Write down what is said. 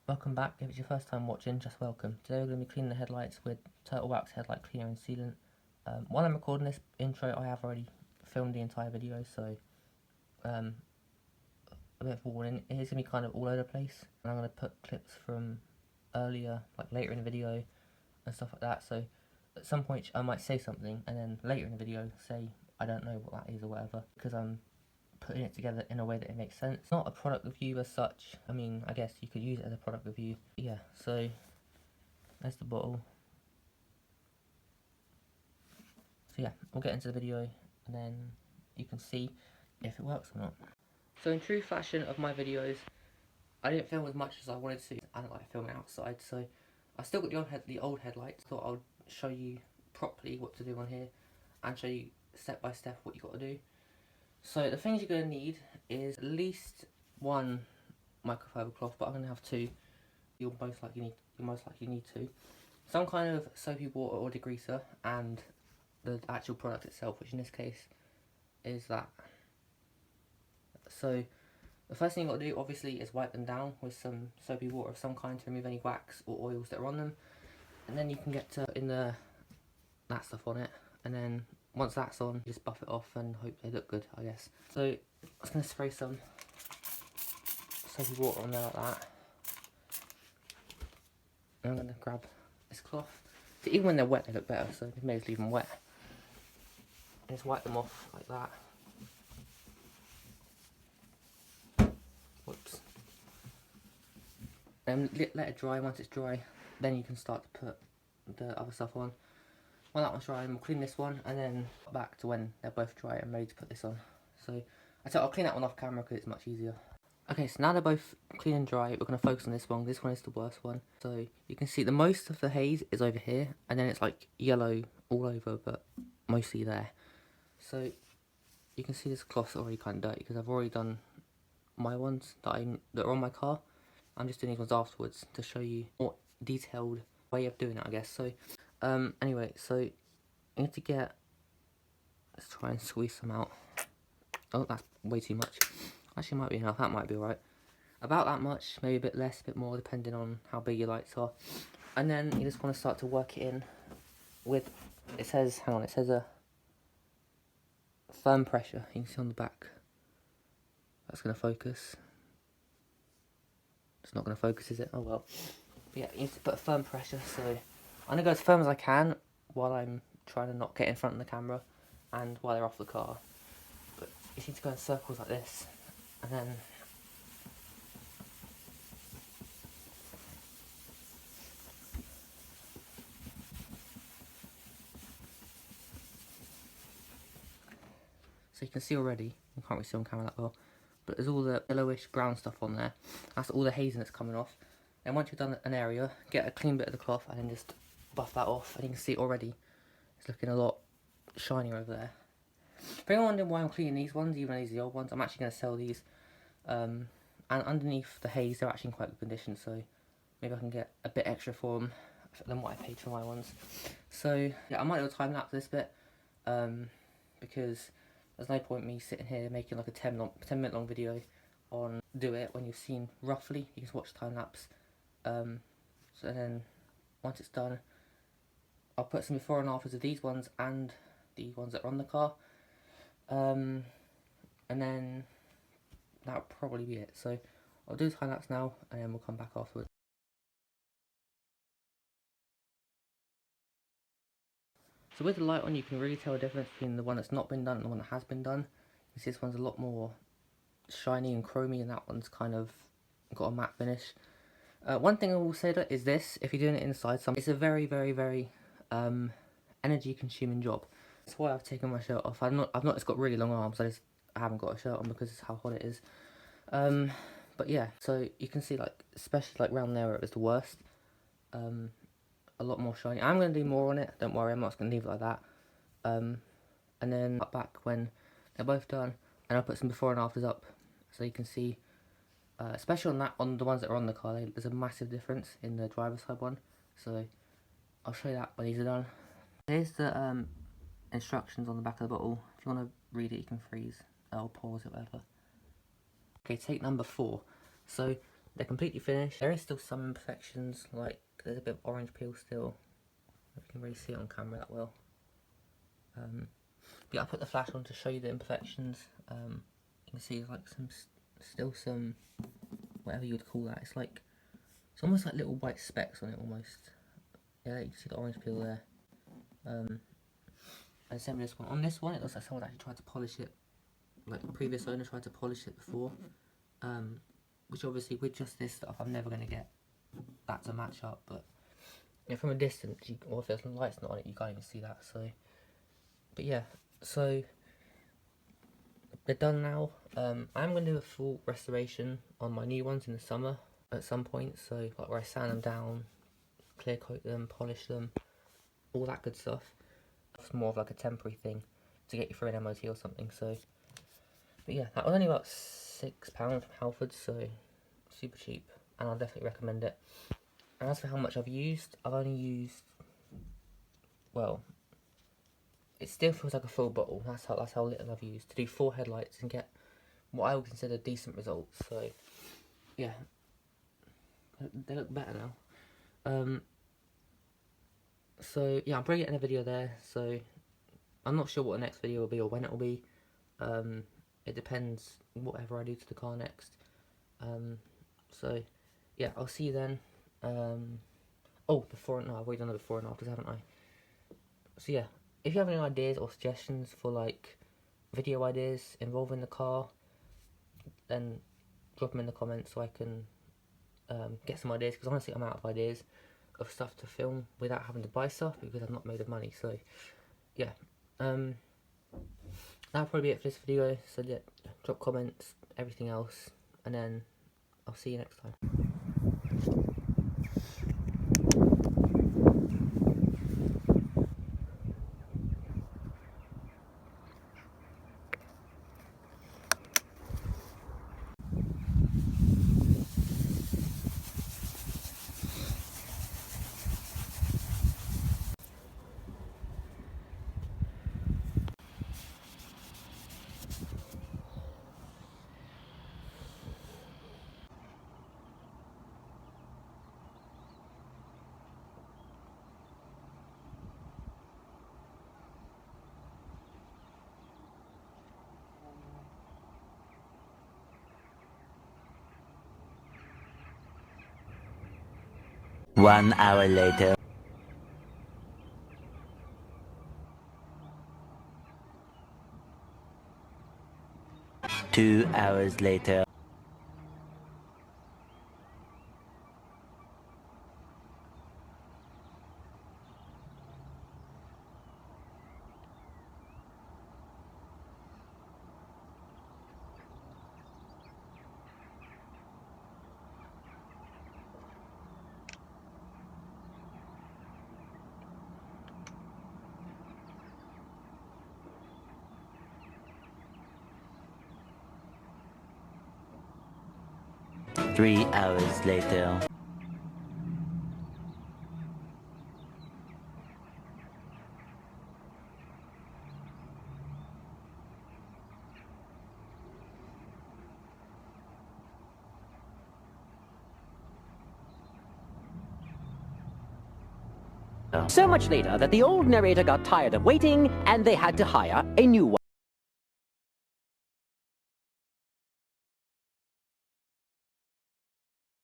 Welcome back. If it's your first time watching, just welcome. Today we're going to be cleaning the headlights with Turtle Wax Headlight Cleaner and Sealant. While I'm recording this intro, I have already filmed the entire video, so a bit of warning. It is going to be kind of all over the place, and I'm going to put clips from earlier, like later in the video, and stuff like that. So at some point I might say something, and then later in the video say I don't know what that is or whatever, because I'm putting it together in a way that it makes sense. It's not a product review as such. I mean, I guess you could use it as a product review. But yeah, so there's the bottle. So yeah, we'll get into the video and then you can see if it works or not. So in true fashion of my videos, I didn't film as much as I wanted to. I don't like filming outside, so I still got the old headlights. Thought I would show you properly what to do on here and show you step by step what you got to do. So the things you're going to need is at least one microfiber cloth, but I'm going to have two. You'll most likely need two. Some kind of soapy water or degreaser, and the actual product itself, which in this case is that. So the first thing you've got to do obviously is wipe them down with some soapy water of some kind to remove any wax or oils that are on them, and then you can get that stuff on it, and then once that's on, just buff it off and hope they look good, I guess. So I'm just going to spray some soapy water on there like that. And I'm going to grab this cloth. So even when they're wet they look better, so we may as well leave them wet. And just wipe them off like that. Whoops. Then let it dry. Once it's dry, then you can start to put the other stuff on. When that one's dry, we'll clean this one, and then back to when they're both dry and ready to put this on. So I'll clean that one off camera because it's much easier. Okay, so now they're both clean and dry, we're going to focus on this one. This one is the worst one. So you can see the most of the haze is over here, and then it's like yellow all over, but mostly there. So you can see this cloth's already kind of dirty because I've already done my ones that are on my car. I'm just doing these ones afterwards to show you more detailed way of doing it, I guess. So anyway, so you need to get, let's try and squeeze some out. Oh, that's way too much. Actually, might be enough. That might be alright. About that much, maybe a bit less, a bit more, depending on how big your lights are. And then you just want to start to work it in with, it says a firm pressure. You can see on the back. That's going to focus. It's not going to focus, is it? Oh well. But yeah, you need to put a firm pressure. So I'm going to go as firm as I can while I'm trying to not get in front of the camera and while they're off the car. But you need to go in circles like this, and then so you can see already, you can't really see on camera that well, but there's all the yellowish brown stuff on there. That's all the hazing that's coming off. And once you've done an area, get a clean bit of the cloth and then just buff that off, and you can see already it's looking a lot shinier over there. If anyone wondering why I'm cleaning these ones, even though these are the old ones, I'm actually going to sell these. And underneath the haze, they're actually in quite good condition, so maybe I can get a bit extra for them than what I paid for my ones. So yeah, I might do a time lapse this bit, because there's no point me sitting here making like a 10 minute long video on do it when you've seen roughly. You can watch the time lapse. So then once it's done, I'll put some before and afters of these ones and the ones that are on the car. And then that'll probably be it. So I'll do the time lapse now, and then we'll come back afterwards. So with the light on, you can really tell the difference between the one that's not been done and the one that has been done. You see this one's a lot more shiny and chromy, and that one's kind of got a matte finish. One thing I will say is this: if you're doing it inside, it's a very, very, very energy consuming job. That's why I've taken my shirt off. It's got really long arms. I haven't got a shirt on because it's how hot it is. But yeah, so you can see, like, especially like around there where it was the worst, a lot more shiny. I'm going to do more on it, don't worry, I'm not just going to leave it like that. And then back when they're both done, and I'll put some before and afters up so you can see, especially on the ones that are on the car, there's a massive difference in the driver's side one. So I'll show you that when these are done. Here's the instructions on the back of the bottle. If you want to read it, you can freeze or pause it, whatever. Okay, take number 4. So they're completely finished. There is still some imperfections, like there's a bit of orange peel still. If you can really see it on camera that well. Yeah, I put the flash on to show you the imperfections. You can see like still some, whatever you would call that. It's almost like little white specks on it almost. Yeah, you can see the orange peel there. And same with this one. On this one, it looks like someone actually tried to polish it, like the previous owner tried to polish it before. Which obviously with just this stuff, I'm never going to get that to match up. But yeah, from a distance, or if there's lights not on it, you can't even see that. So, but yeah, so they're done now. I'm going to do a full restoration on my new ones in the summer at some point. So like where I sand them down, clear coat them, polish them, all that good stuff. It's more of like a temporary thing to get you through an MOT or something. So, but yeah, that was only about £6 from Halfords, so super cheap, and I'll definitely recommend it. And as for how much I've used, I've only used, well, it still feels like a full bottle. That's how little I've used to do 4 headlights and get what I would consider decent results. So yeah, they look better now. So yeah, I'm probably getting a video there. So I'm not sure what the next video will be or when it will be. It depends whatever I do to the car next. So yeah, I'll see you then. Oh, I've already done the before and afters, haven't I? So yeah, if you have any ideas or suggestions for like video ideas involving the car, then drop them in the comments so I can get some ideas, because honestly I'm out of ideas of stuff to film without having to buy stuff because I'm not made of money. So yeah, that'll probably be it for this video. So yeah, drop comments, everything else, and then I'll see you next time. One hour later. 2 hours later. Three hours later. So much later that the old narrator got tired of waiting and they had to hire a new one.